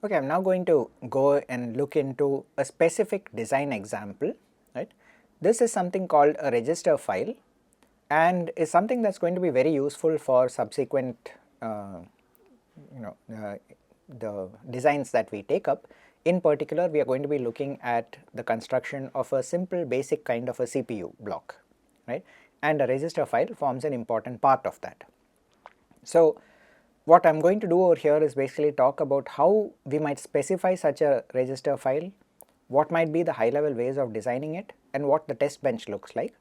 Okay, I am now going to go and look into a specific design example, right. This is something called a register file and is something that is going to be very useful for subsequent the designs that we take up. In particular, we are going to be looking at the construction of a simple basic kind of a CPU block, right, and a register file forms an important part of that. So, what I am going to do over here is basically talk about how we might specify such a register file, what might be the high level ways of designing it and what the test bench looks like,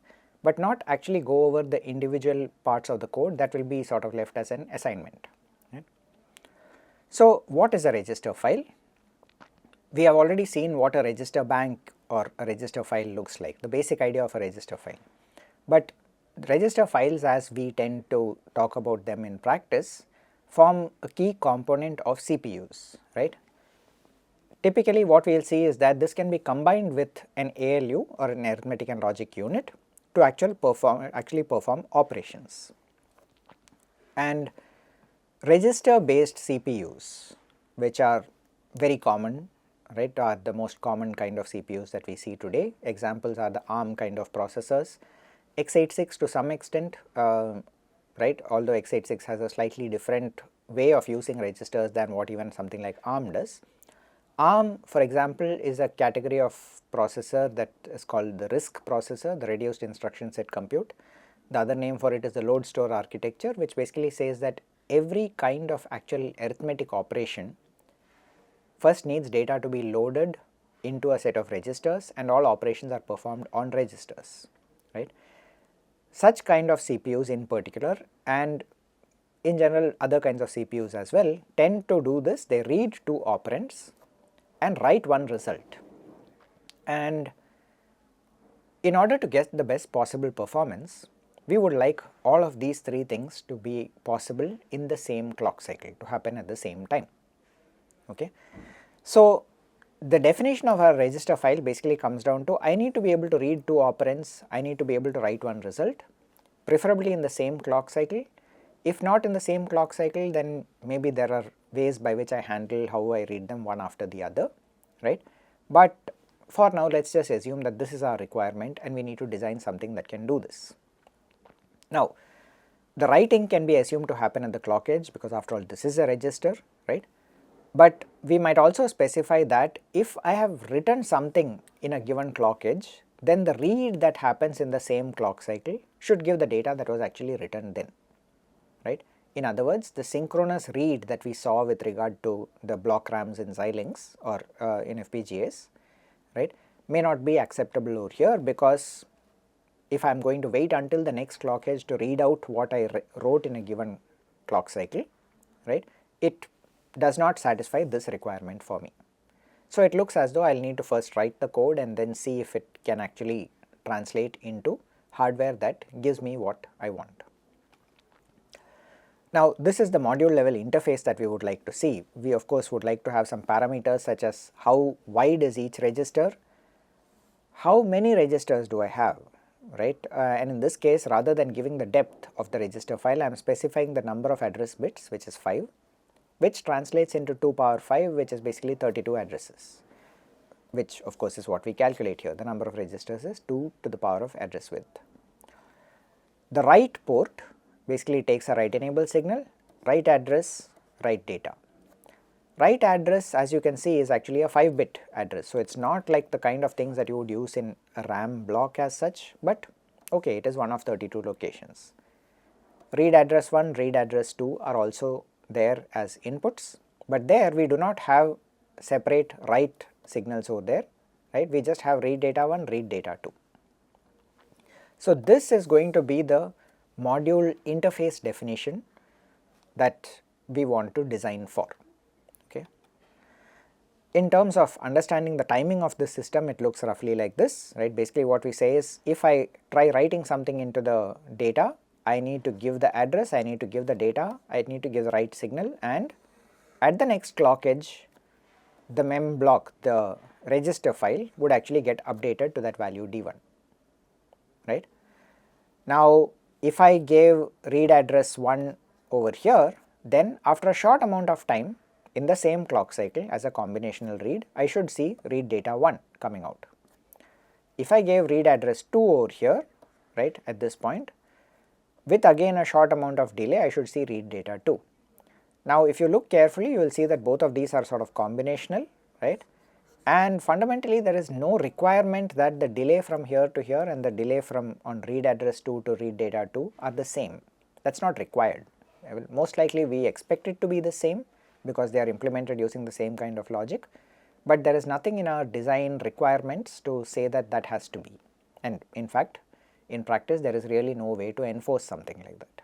but not actually go over the individual parts of the code. That will be sort of left as an assignment. Right. So, what is a register file? We have already seen what a register bank or a register file looks like, the basic idea of a register file. But register files, as we tend to talk about them in practice, form a key component of CPUs, right. Typically what we will see is that this can be combined with an ALU or an arithmetic and logic unit to actually perform operations. And register based CPUs, which are very common, right, are the most common kind of CPUs that we see today. Examples are the ARM kind of processors, x86 to some extent, right, although x86 has a slightly different way of using registers than what even something like ARM does. ARM, for example, is a category of processor that is called the RISC processor, the reduced instruction set compute. The other name for it is the load store architecture, which basically says that every kind of actual arithmetic operation first needs data to be loaded into a set of registers and all operations are performed on registers, right. Such kind of CPUs in particular, and in general other kinds of CPUs as well, tend to do this. They read two operands and write one result, and in order to get the best possible performance, we would like all of these three things to be possible in the same clock cycle, to happen at the same time. Okay. So, the definition of a register file basically comes down to, I need to be able to read two operands, I need to be able to write one result, preferably in the same clock cycle. If not in the same clock cycle, then maybe there are ways by which I handle how I read them one after the other, right. But for now, let us just assume that this is our requirement and we need to design something that can do this. Now, the writing can be assumed to happen at the clock edge, because after all this is a register, right. But we might also specify that if I have written something in a given clock edge, then the read that happens in the same clock cycle should give the data that was actually written then, right. In other words, the synchronous read that we saw with regard to the block RAMs in Xilinx or in FPGAs, right, may not be acceptable over here, because if I am going to wait until the next clock edge to read out what I wrote in a given clock cycle, right, it does not satisfy this requirement for me. So, it looks as though I will need to first write the code and then see if it can actually translate into hardware that gives me what I want. Now, this is the module level interface that we would like to see. We of course would like to have some parameters such as how wide is each register, how many registers do I have, right, and in this case, rather than giving the depth of the register file, I am specifying the number of address bits, which is 5, which translates into 2 power 5, which is basically 32 addresses, which of course is what we calculate here. The number of registers is 2 to the power of address width. The write port basically takes a write enable signal, write address, write data. Write address, as you can see, is actually a 5-bit address. So, it is not like the kind of things that you would use in a RAM block as such, but okay, it is one of 32 locations. Read address 1, read address 2 are also there as inputs, but there we do not have separate write signals over there, right, we just have read data 1, read data 2. So, this is going to be the module interface definition that we want to design for. Okay. In terms of understanding the timing of this system, it looks roughly like this, right. Basically what we say is, if I try writing something into the data, I need to give the address, I need to give the data, I need to give the write signal, and at the next clock edge, the mem block, the register file would actually get updated to that value D1, right. Now, if I gave read address 1 over here, then after a short amount of time, in the same clock cycle as a combinational read, I should see read data 1 coming out. If I gave read address 2 over here, right, at this point, with again a short amount of delay, I should see read data 2. Now if you look carefully, you will see that both of these are sort of combinational, right, and fundamentally there is no requirement that the delay from here to here and the delay from on read address 2 to read data 2 are the same. That is not required. Most likely we expect it to be the same because they are implemented using the same kind of logic, but there is nothing in our design requirements to say that that has to be, and in fact in practice there is really no way to enforce something like that.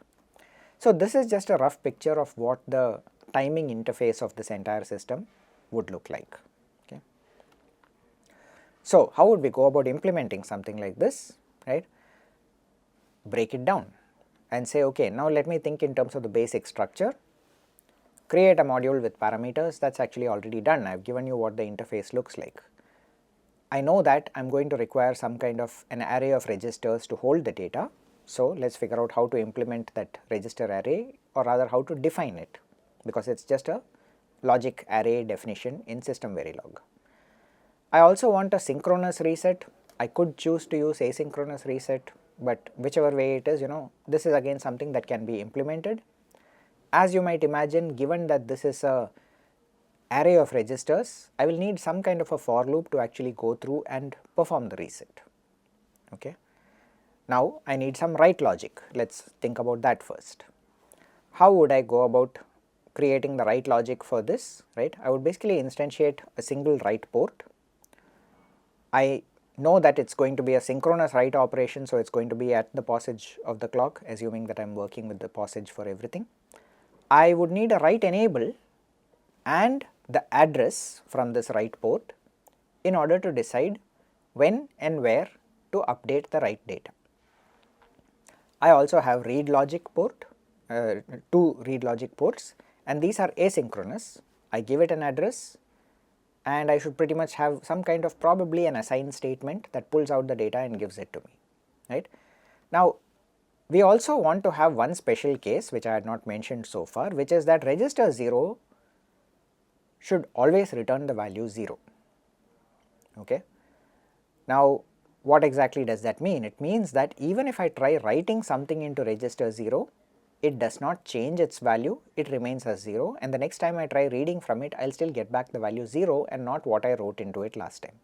So this is just a rough picture of what the timing interface of this entire system would look like. Okay. So how would we go about implementing something like this, right? Break it down and say, okay, now let me think in terms of the basic structure. Create a module with parameters. That's actually already done. I have given you what the interface looks like. I know that I am going to require some kind of an array of registers to hold the data. So let us figure out how to implement that register array, or rather how to define it, because it is just a logic array definition in system Verilog. I also want a synchronous reset. I could choose to use asynchronous reset, but whichever way it is, this is again something that can be implemented. As you might imagine, given that this is a array of registers, I will need some kind of a for loop to actually go through and perform the reset. Okay. Now I need some write logic. Let us think about that first. How would I go about creating the write logic for this, right? I would basically instantiate a single write port. I know that it is going to be a synchronous write operation, so it is going to be at the passage of the clock, assuming that I am working with the passage for everything. I would need a write enable and the address from this write port in order to decide when and where to update the write data. I also have read logic port, 2 read logic ports, and these are asynchronous. I give it an address and I should pretty much have some kind of probably an assign statement that pulls out the data and gives it to me, right. Now we also want to have one special case which I had not mentioned so far, which is that register 0 should always return the value 0. Okay. Now what exactly does that mean? It means that even if I try writing something into register 0, it does not change its value, it remains as 0, and the next time I try reading from it, I will still get back the value 0 and not what I wrote into it last time,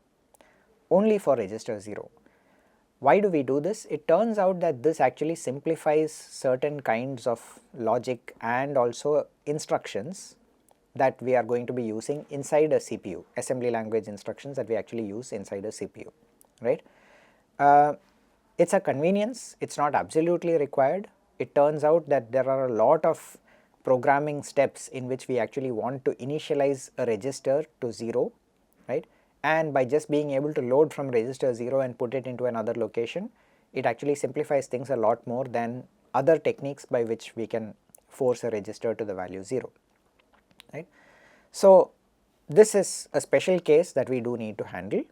only for register 0. Why do we do this? It turns out that this actually simplifies certain kinds of logic and also instructions that we are going to be using inside a CPU, assembly language instructions that we actually use inside a CPU, right. It is a convenience, it is not absolutely required. It turns out that there are a lot of programming steps in which we actually want to initialize a register to 0, right, and by just being able to load from register 0 and put it into another location, it actually simplifies things a lot more than other techniques by which we can force a register to the value 0, right. So this is a special case that we do need to handle.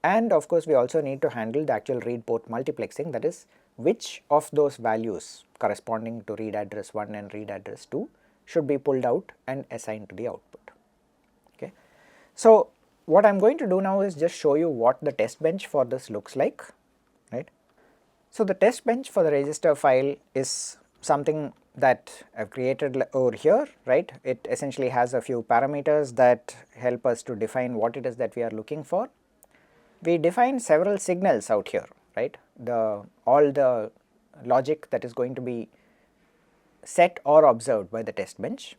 And of course we also need to handle the actual read port multiplexing, that is which of those values corresponding to read address 1 and read address 2 should be pulled out and assigned to the output. Okay. So what I am going to do now is just show you what the test bench for this looks like, right. So the test bench for the register file is something that I have created over here, right. It essentially has a few parameters that help us to define what it is that we are looking for. We define several signals out here, right. All the logic that is going to be set or observed by the test bench,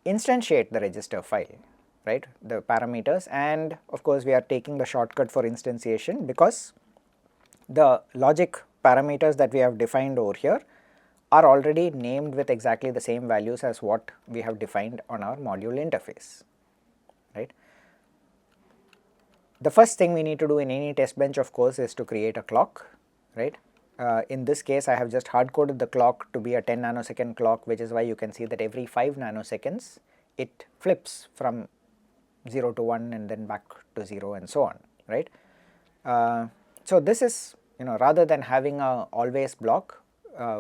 instantiate the register file, right, the parameters, and of course we are taking the shortcut for instantiation because the logic parameters that we have defined over here are already named with exactly the same values as what we have defined on our module interface, right. The first thing we need to do in any test bench, of course, is to create a clock, right. In this case I have just hard coded the clock to be a 10 nanosecond clock, which is why you can see that every 5 nanoseconds it flips from 0 to 1 and then back to 0 and so on, right. So this is, rather than having a always block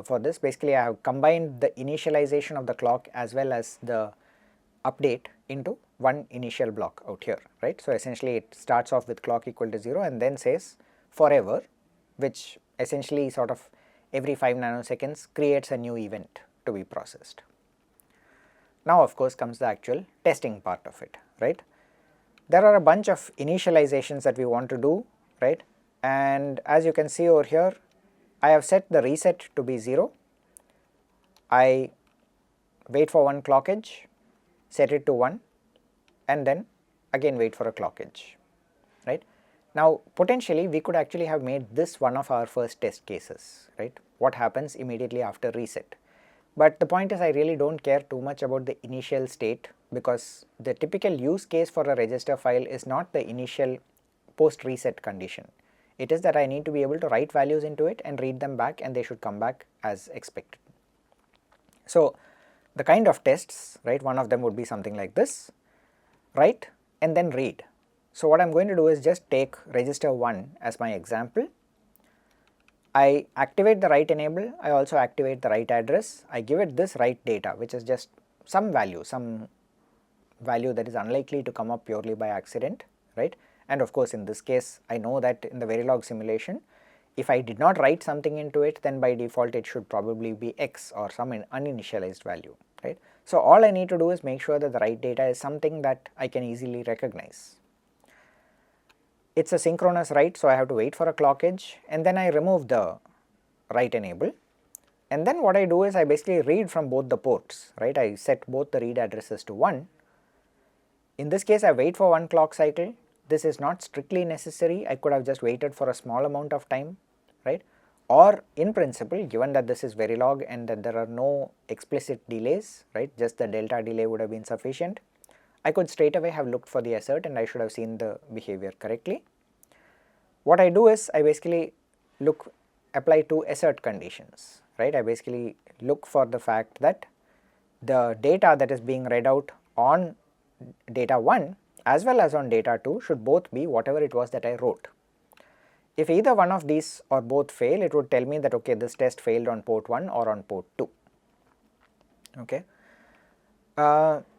for this, basically I have combined the initialization of the clock as well as the update into one initial block out here, right. So essentially it starts off with clock equal to 0 and then says forever, which essentially sort of every 5 nanoseconds creates a new event to be processed. Now of course comes the actual testing part of it, right. There are a bunch of initializations that we want to do, right, and as you can see over here, I have set the reset to be 0, I wait for one clock edge, set it to 1 and then again wait for a clock edge, right. Now potentially we could actually have made this one of our first test cases, right, what happens immediately after reset. But the point is I really don't care too much about the initial state, because the typical use case for a register file is not the initial post reset condition. It is that I need to be able to write values into it and read them back, and they should come back as expected. So the kind of tests, right, one of them would be something like this: write and then read. So what I am going to do is just take register 1 as my example. I activate the write enable, I also activate the write address, I give it this write data, which is just some value that is unlikely to come up purely by accident, right. And of course in this case I know that in the Verilog simulation, if I did not write something into it, then by default it should probably be X or some uninitialized value, right. So all I need to do is make sure that the write data is something that I can easily recognize. It's a synchronous write, so I have to wait for a clock edge and then I remove the write enable, and then what I do is I basically read from both the ports, right. I set both the read addresses to 1. In this case I wait for one clock cycle. This is not strictly necessary, I could have just waited for a small amount of time, right, or in principle, given that this is Verilog and that there are no explicit delays, right, just the delta delay would have been sufficient, I could straight away have looked for the assert and I should have seen the behavior correctly. What I do is I basically apply two assert conditions, right. I basically look for the fact that the data that is being read out on data 1 as well as on data 2 should both be whatever it was that I wrote. If either one of these or both fail, it would tell me that okay, this test failed on port 1 or on port 2. Okay.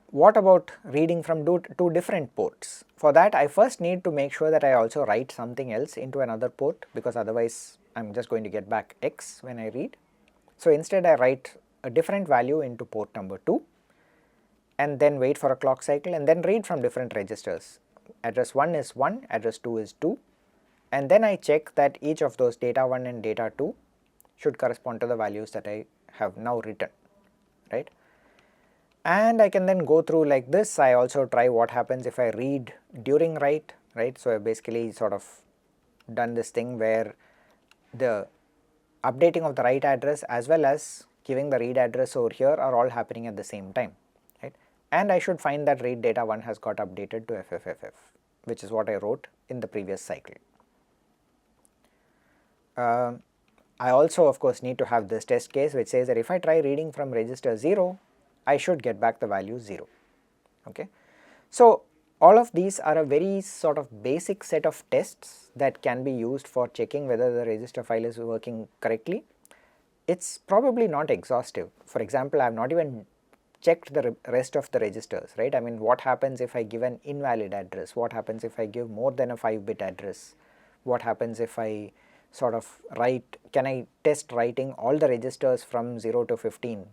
What about reading from two different ports? For that I first need to make sure that I also write something else into another port, because otherwise I am just going to get back X when I read. So instead I write a different value into port number 2 and then wait for a clock cycle and then read from different registers. Address 1 is 1, address 2 is 2, and then I check that each of those data 1 and data 2 should correspond to the values that I have now written, right. And I can then go through like this. I also try what happens if I read during write, right. So I basically sort of done this thing where the updating of the write address as well as giving the read address over here are all happening at the same time, right. And I should find that read data 1 has got updated to FFFF, which is what I wrote in the previous cycle. I also of course need to have this test case which says that if I try reading from register 0, I should get back the value 0, okay. So all of these are a very sort of basic set of tests that can be used for checking whether the register file is working correctly. It's probably not exhaustive. For example, I have not even checked the rest of the registers, right. I mean, what happens if I give an invalid address? What happens if I give more than a 5-bit address? What happens if I sort of write, can I test writing all the registers from 0 to 15?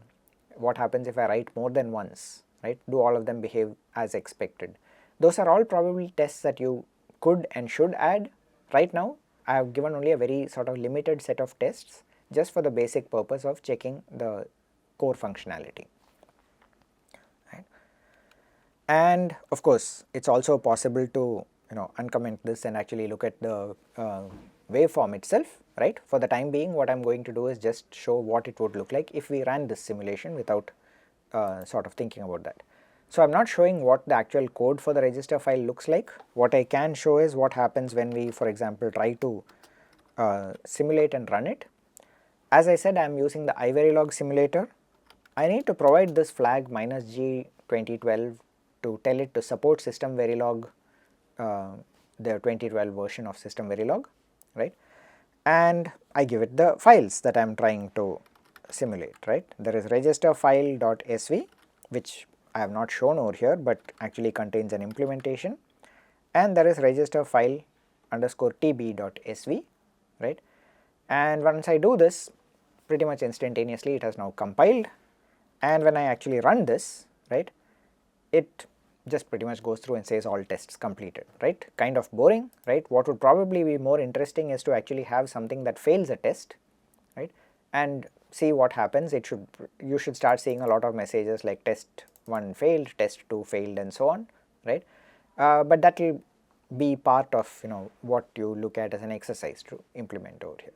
What happens if I write more than once, right? Do all of them behave as expected? Those are all probably tests that you could and should add. Right now I have given only a very sort of limited set of tests just for the basic purpose of checking the core functionality, right? And of course it's also possible to uncomment this and actually look at the waveform itself, right. For the time being what I am going to do is just show what it would look like if we ran this simulation without sort of thinking about that. So I am not showing what the actual code for the register file looks like. What I can show is what happens when we, for example, try to simulate and run it. As I said, I am using the iVerilog simulator. I need to provide this flag -G 2012 to tell it to support system Verilog, the 2012 version of system Verilog, right, and I give it the files that I am trying to simulate, right. There is register file.sv, which I have not shown over here, but actually contains an implementation, and there is register file underscore tb.sv, right. And once I do this, pretty much instantaneously it has now compiled, and when I actually run this, right, it just pretty much goes through and says all tests completed, right. Kind of boring, right. What would probably be more interesting is to actually have something that fails a test, right, and see what happens. You should start seeing a lot of messages like test 1 failed, test 2 failed, and so on, right. But that will be part of what you look at as an exercise to implement over here.